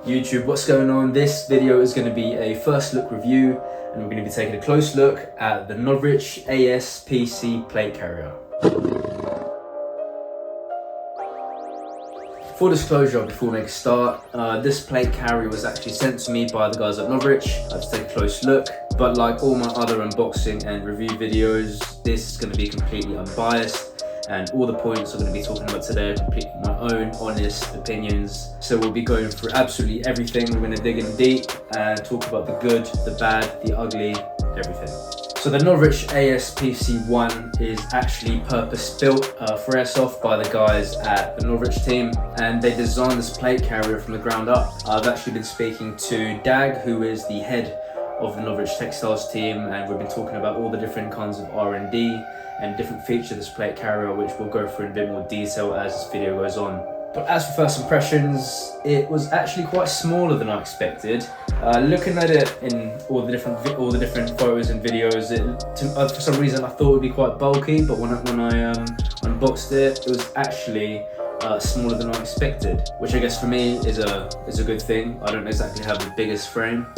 YouTube, what's going on? This video is going to be a first look review, and we're going to be taking a close look at the Novritsch ASPC plate carrier. Full disclosure before we make a start, this plate carrier was actually sent to me by the guys at Novritsch to take a close look, but like all my other unboxing and review videos, this is going to be completely unbiased, and all the points I'm going to be talking about today are completely my own honest opinions. So we'll be going through absolutely everything. We're going to dig in deep and talk about the good, the bad, the ugly, everything. So the Novritsch ASPC1 is actually purpose-built for Airsoft by the guys at the Novritsch team, and they designed this plate carrier from the ground up. I've actually been speaking to Dag, who is the head of the Novritsch Textiles team, and we've been talking about all the different kinds of R&D and different features of this plate carrier, which we'll go through in a bit more detail as this video goes on. But as for first impressions, it was actually quite smaller than I expected. Looking at it in all the different photos and videos, for some reason I thought it would be quite bulky, but when I unboxed it, it was actually smaller than I expected, which I guess for me is a good thing. I don't exactly have the biggest frame.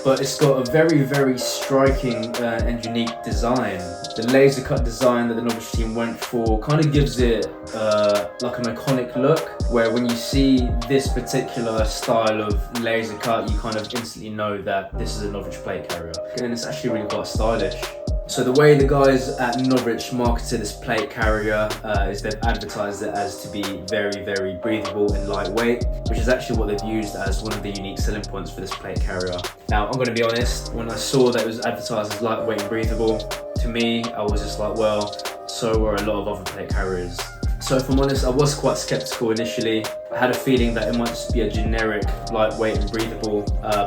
But it's got a very, very striking and unique design. The laser cut design that the Novritsch team went for kind of gives it like an iconic look, where when you see this particular style of laser cut, you kind of instantly know that this is a Novritsch plate carrier. And it's actually really quite stylish. So the way the guys at Novritsch marketed this plate carrier is they've advertised it as to be very, very breathable and lightweight, which is actually what they've used as one of the unique selling points for this plate carrier. Now, I'm going to be honest, when I saw that it was advertised as lightweight and breathable, to me, I was just like, well, so are a lot of other plate carriers. So if I'm honest, I was quite skeptical initially. I had a feeling that it might just be a generic, lightweight and breathable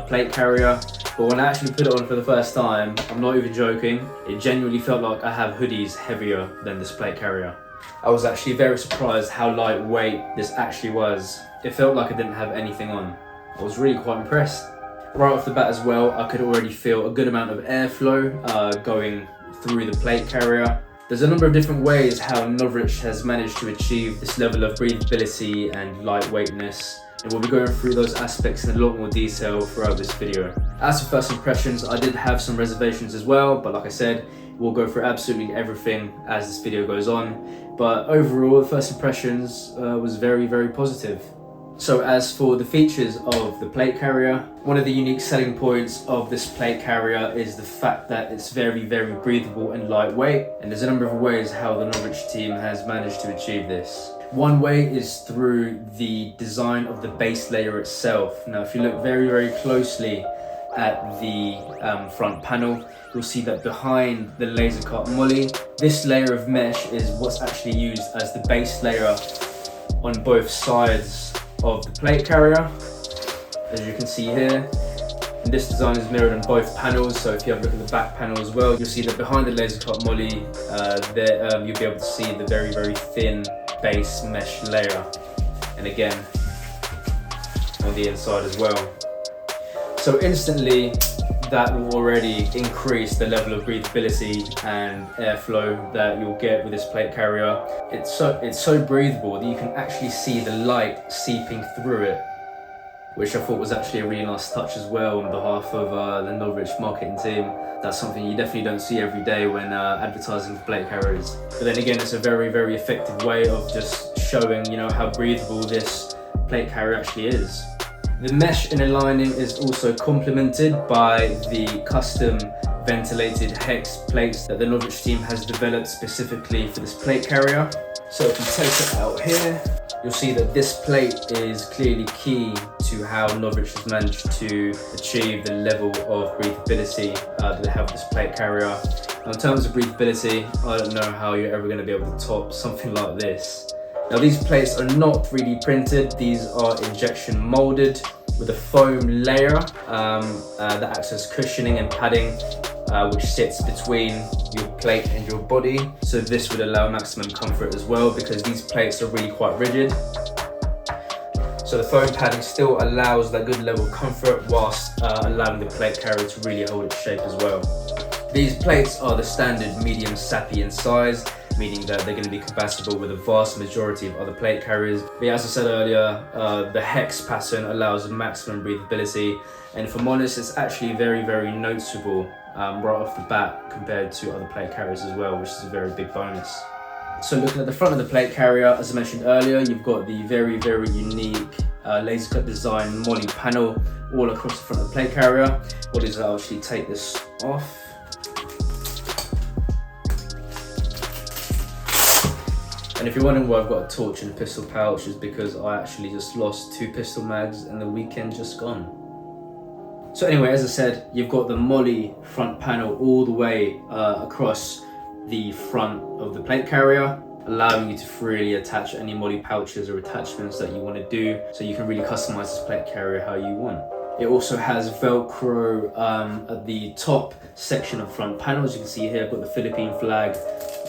plate carrier. But when I actually put it on for the first time, I'm not even joking, it genuinely felt like I have hoodies heavier than this plate carrier. I was actually very surprised how lightweight this actually was. It felt like I didn't have anything on. I was really quite impressed. Right off the bat as well, I could already feel a good amount of airflow going through the plate carrier. There's a number of different ways how Novritsch has managed to achieve this level of breathability and lightweightness, and we'll be going through those aspects in a lot more detail throughout this video. As for first impressions, I did have some reservations as well, but like I said, we'll go through absolutely everything as this video goes on. But overall, first impressions was very, very positive. So as for the features of the plate carrier, one of the unique selling points of this plate carrier is the fact that it's very, very breathable and lightweight. And there's a number of ways how the Novritsch team has managed to achieve this. One way is through the design of the base layer itself. Now, if you look very, very closely at the front panel, you'll see that behind the laser cut moly, this layer of mesh is what's actually used as the base layer on both sides of the plate carrier, as you can see here. And this design is mirrored on both panels, so if you have a look at the back panel as well, you'll see that behind the laser cut moly, you'll be able to see the very, very thin base mesh layer, and again on the inside as well. So instantly that will already increase the level of breathability and airflow that you'll get with this plate carrier. It's so breathable that you can actually see the light seeping through it, which I thought was actually a really nice touch as well on behalf of the Novritsch marketing team. That's something you definitely don't see every day when advertising for plate carriers. But then again, it's a very, very effective way of just showing, you know, how breathable this plate carrier actually is. The mesh inner lining is also complemented by the custom ventilated hex plates that the Novritsch team has developed specifically for this plate carrier. So if you take it out here, you'll see that this plate is clearly key to how Novritsch has managed to achieve the level of breathability that they have with this plate carrier. Now, in terms of breathability, I don't know how you're ever going to be able to top something like this. Now, these plates are not 3D printed, these are injection molded with a foam layer that acts as cushioning and padding, which sits between your plate and your body. So this would allow maximum comfort as well, because these plates are really quite rigid. So the foam padding still allows that good level of comfort whilst allowing the plate carrier to really hold its shape as well. These plates are the standard medium sappy in size, meaning that they're going to be compatible with a vast majority of other plate carriers. But yeah, as I said earlier, the hex pattern allows maximum breathability, and if I'm honest, it's actually very, very noticeable right off the bat compared to other plate carriers as well, which is a very big bonus. So looking at the front of the plate carrier, as I mentioned earlier, you've got the very, very unique laser cut design MOLLE panel all across the front of the plate carrier. What is, I'll actually take this off. And if you're wondering why I've got a torch and a pistol pouch, is because I actually just lost 2 pistol mags and the weekend just gone. So anyway, as I said, you've got the MOLLE front panel all the way across the front of the plate carrier, allowing you to freely attach any MOLLE pouches or attachments that you want to do, so you can really customize this plate carrier how you want. It also has Velcro at the top section of the front panel. As you can see here, I've got the Philippine flag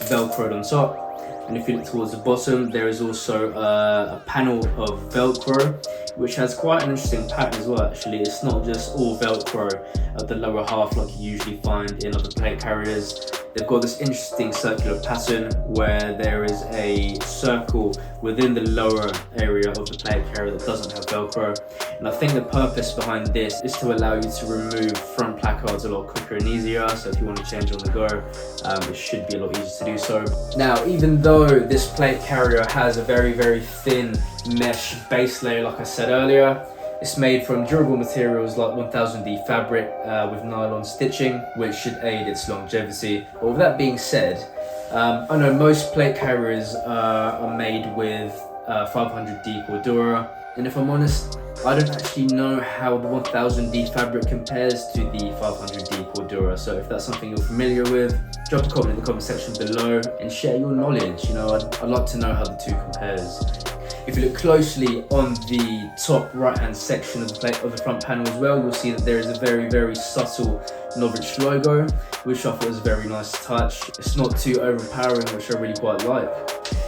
Velcroed on top. And if you look towards the bottom, there is also a panel of Velcro, which has quite an interesting pattern as well actually. It's not just all Velcro at the lower half like you usually find in other plate carriers. They've got this interesting circular pattern where there is a circle within the lower area of the plate carrier that doesn't have Velcro. And I think the purpose behind this is to allow you to remove front placards a lot quicker and easier. So if you want to change on the go, it should be a lot easier to do so. Now, even though this plate carrier has a very, very thin mesh base layer, like I said earlier, it's made from durable materials like 1000D fabric with nylon stitching, which should aid its longevity. But with that being said, I know most plate carriers are made with 500D Cordura, and if I'm honest, I don't actually know how the 1000D fabric compares to the 500D Cordura. So if that's something you're familiar with, drop a comment in the comment section below and share your knowledge. You know, I'd like to know how the two compares. If you look closely on the top right hand section of the front panel as well, you'll see that there is a very, very subtle Novritsch logo, which I thought was a very nice touch. It's not too overpowering, which I really quite like.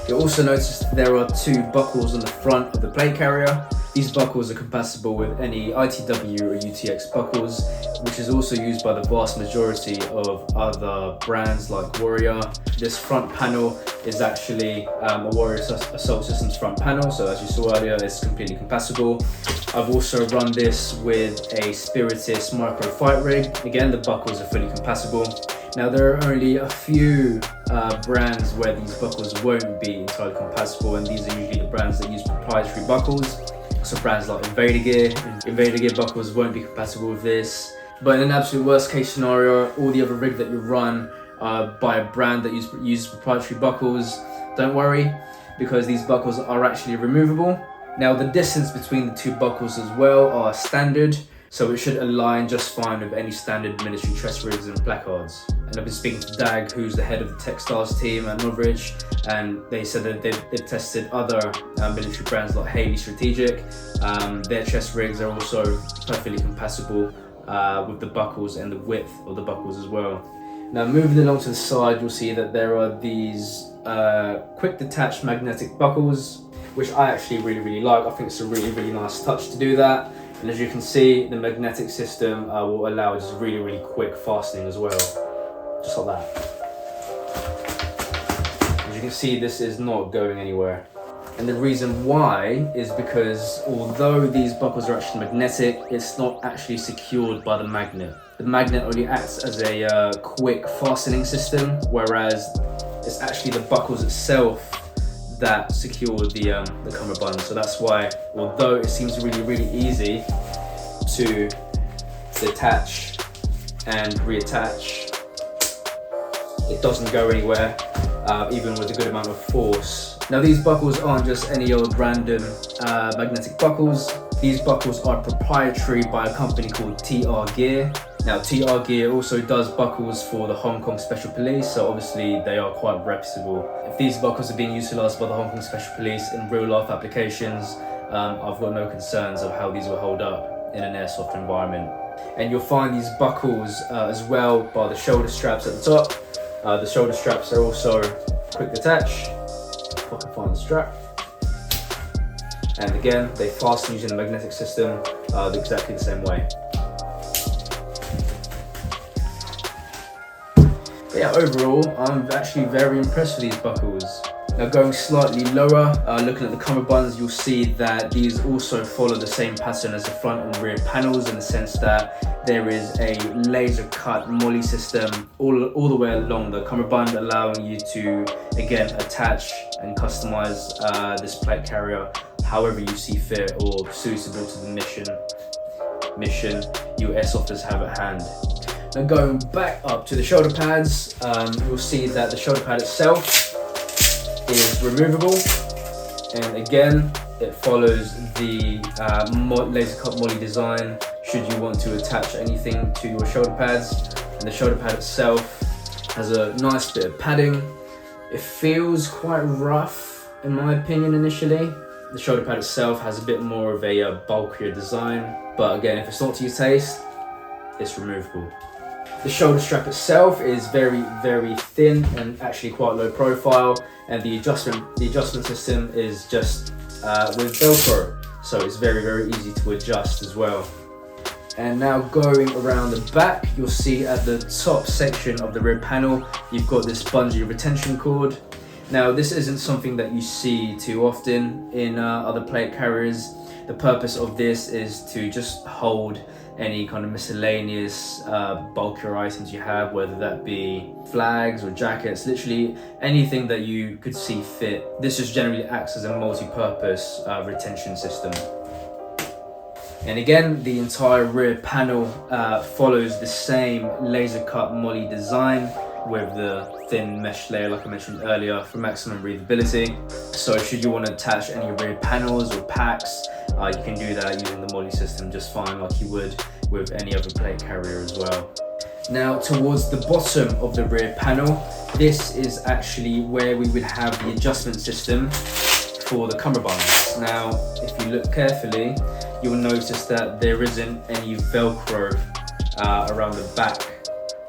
You'll also notice that there are 2 buckles on the front of the plate carrier. These buckles are compatible with any ITW or UTX buckles, which is also used by the vast majority of other brands like Warrior. This front panel is actually a Warrior Assault Systems front panel, so as you saw earlier, it's completely compatible. I've also run this with a Spiritus micro fight rig. Again, the buckles are fully compatible. Now, there are only a few brands where these buckles won't be entirely compatible, and these are usually the brands that use proprietary buckles. So brands like Invader Gear buckles won't be compatible with this. But in an absolute worst case scenario, all the other rig that you run by a brand that uses proprietary buckles, don't worry, because these buckles are actually removable. Now, the distance between the 2 buckles as well are standard, so it should align just fine with any standard military chest rigs and placards. And I've been speaking to Dag, who's the head of the textiles team at Novritsch, and they said that they've tested other military brands like Haley Strategic. Their chest rigs are also perfectly compatible with the buckles and the width of the buckles as well. Now, moving along to the side, you'll see that there are these quick detach magnetic buckles, which I actually really, really like. I think it's a really, really nice touch to do that. And as you can see, the magnetic system will allow just really, really quick fastening as well, just like that. As you can see, this is not going anywhere. And the reason why is because although these buckles are actually magnetic, it's not actually secured by the magnet. The magnet only acts as a quick fastening system, whereas it's actually the buckles itself that secure the cummerbund. So that's why, although it seems really, really easy to detach and reattach, it doesn't go anywhere, even with a good amount of force. Now, these buckles aren't just any old random magnetic buckles. These buckles are proprietary by a company called TR Gear. Now, TR Gear also does buckles for the Hong Kong Special Police, so obviously they are quite reputable. If these buckles are being utilised by the Hong Kong Special Police in real life applications, I've got no concerns of how these will hold up in an airsoft environment. And you'll find these buckles as well by the shoulder straps at the top. The shoulder straps are also quick detach. If I can find the strap. And again, they fasten using the magnetic system exactly the same way. But yeah, overall, I'm actually very impressed with these buckles. Now going slightly lower, looking at the cummerbunds, you'll see that these also follow the same pattern as the front and rear panels, in the sense that there is a laser cut molly system all the way along the cummerbund, allowing you to again attach and customize this plate carrier however you see fit or suitable to the mission your airsofters have at hand. Now going back up to the shoulder pads, you'll see that the shoulder pad itself is removable, and again it follows the laser cut molly design should you want to attach anything to your shoulder pads. And the shoulder pad itself has a nice bit of padding. It feels quite rough in my opinion initially. The shoulder pad itself has a bit more of a bulkier design, but again, if it's not to your taste, it's removable. The shoulder strap itself is very, very thin and actually quite low profile, and the adjustment system is just with Velcro, so it's very, very easy to adjust as well. And now going around the back, you'll see at the top section of the rear panel, you've got this bungee retention cord. Now this isn't something that you see too often in other plate carriers. The purpose of this is to just hold any kind of miscellaneous bulkier items you have, whether that be flags or jackets, literally anything that you could see fit. This just generally acts as a multi-purpose retention system. And again, the entire rear panel follows the same laser cut molly design with the thin mesh layer like I mentioned earlier for maximum breathability. So should you want to attach any rear panels or packs, you can do that using the molly system just fine, like you would with any other plate carrier as well. Now towards the bottom of the rear panel, this is actually where we would have the adjustment system for the cummerbunds. Now if you look carefully, you'll notice that there isn't any Velcro around the back.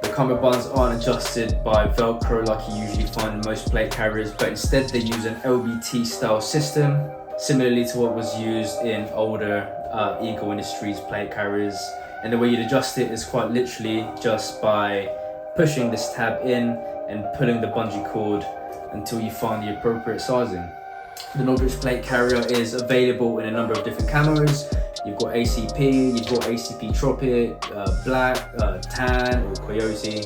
The cummerbunds aren't adjusted by Velcro like you usually find in most plate carriers, but instead they use an LBT style system, similarly to what was used in older Eagle Industries plate carriers. And the way you'd adjust it is quite literally just by pushing this tab in and pulling the bungee cord until you find the appropriate sizing. The Novritsch plate carrier is available in a number of different camos. You've got ACP, you've got ACP Tropic, black, tan or coyote,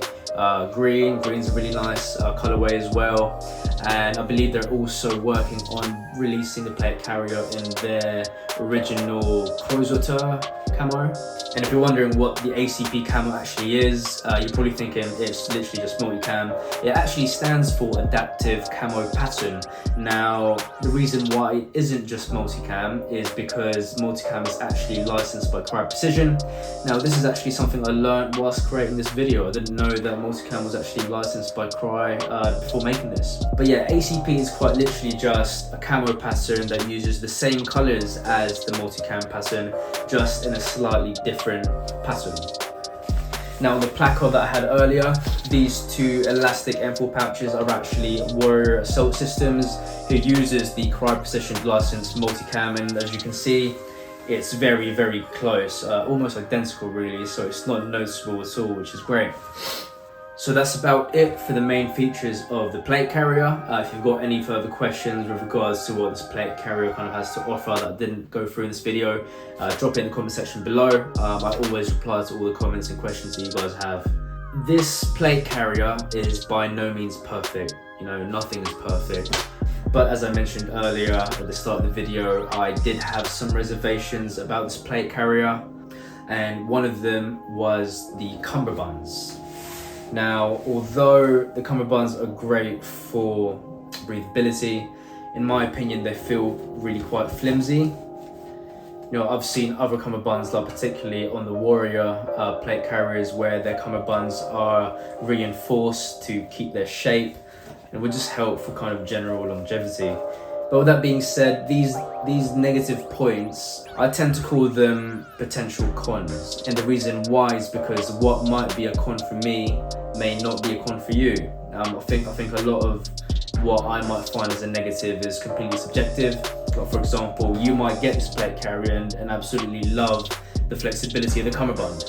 green. Green's a really nice colorway as well. And I believe they're also working on releasing the plate carrier in their original Creusoter camo. And if you're wondering what the ACP camo actually is, you're probably thinking it's literally just multicam. It actually stands for Adaptive Camo Pattern. Now, the reason why it isn't just multicam is because multicam is actually licensed by Cry Precision. Now, this is actually something I learned whilst creating this video. I didn't know that multicam was actually licensed by Cry before making this. But yeah, ACP is quite literally just a camo pattern that uses the same colors as the multicam pattern, just in a slightly different pattern. Now on the placard that I had earlier, these two elastic M4 pouches are actually Warrior Assault Systems, who uses the Cry Precision licensed multicam, and as you can see, it's very, very close, almost identical really, so it's not noticeable at all, which is great. So that's about it for the main features of the plate carrier. If you've got any further questions with regards to what this plate carrier kind of has to offer that I didn't go through in this video, drop it in the comment section below. I always reply to all the comments and questions that you guys have. This plate carrier is by no means perfect. You know, nothing is perfect. But as I mentioned earlier at the start of the video, I did have some reservations about this plate carrier, and one of them was the cummerbunds. Now, although the cummerbunds are great for breathability, in my opinion, they feel really quite flimsy. You know, I've seen other cummerbunds, like particularly on the Warrior plate carriers, where their cummerbunds are reinforced to keep their shape and would just help for kind of general longevity. But with that being said, these negative points, I tend to call them potential cons. And the reason why is because what might be a con for me may not be a con for you. I think a lot of what I might find as a negative is completely subjective. But for example, you might get this plate carrier and absolutely love the flexibility of the cummerbund.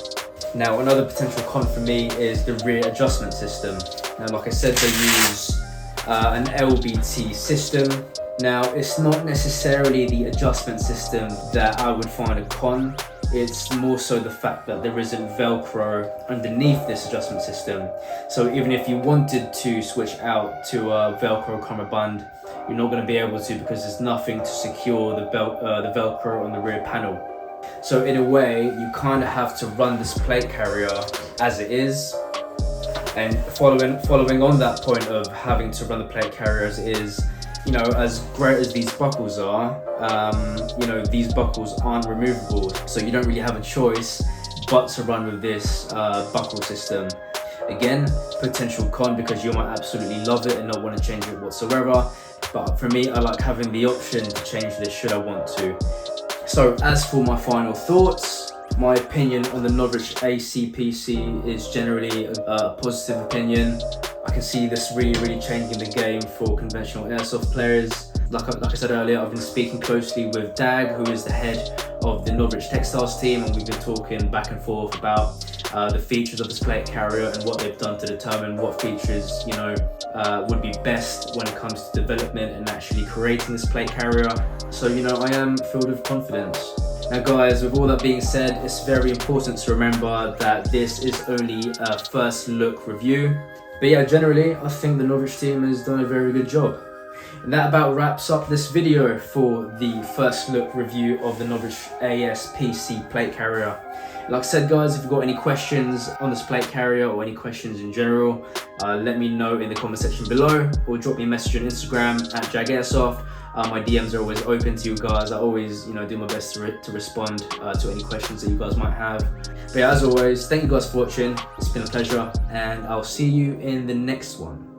Now, another potential con for me is the rear adjustment system. Now, like I said, they use an LBT system. Now, it's not necessarily the adjustment system that I would find a con. It's more so the fact that there isn't Velcro underneath this adjustment system. So even if you wanted to switch out to a Velcro cummerbund, you're not going to be able to, because there's nothing to secure the Velcro on the rear panel. So in a way, you kind of have to run this plate carrier as it is. And following on that point of having to run the plate carrier as it is, you know, as great as these buckles are, you know, these buckles aren't removable. So you don't really have a choice but to run with this buckle system. Again, potential con, because you might absolutely love it and not want to change it whatsoever. But for me, I like having the option to change this should I want to. So as for my final thoughts, my opinion on the Novritsch ASPC is generally a positive opinion. I can see this really changing the game for conventional airsoft players. Like I said earlier, I've been speaking closely with Dag, who is the head of the Novritsch Textiles team, and we've been talking back and forth about the features of this plate carrier and what they've done to determine what features, you know, would be best when it comes to development and actually creating this plate carrier. So, you know, I am filled with confidence. Now guys, with all that being said, it's very important to remember that this is only a first look review. But yeah, generally, I think the Novritsch team has done a very good job. And that about wraps up this video for the first look review of the Novritsch ASPC plate carrier. Like I said guys, if you've got any questions on this plate carrier or any questions in general, let me know in the comment section below, or drop me a message on Instagram at JagAirsoft. My DMs are always open to you guys. I always, you know, do my best to respond to any questions that you guys might have. But yeah, as always, thank you guys for watching. It's been a pleasure, and I'll see you in the next one.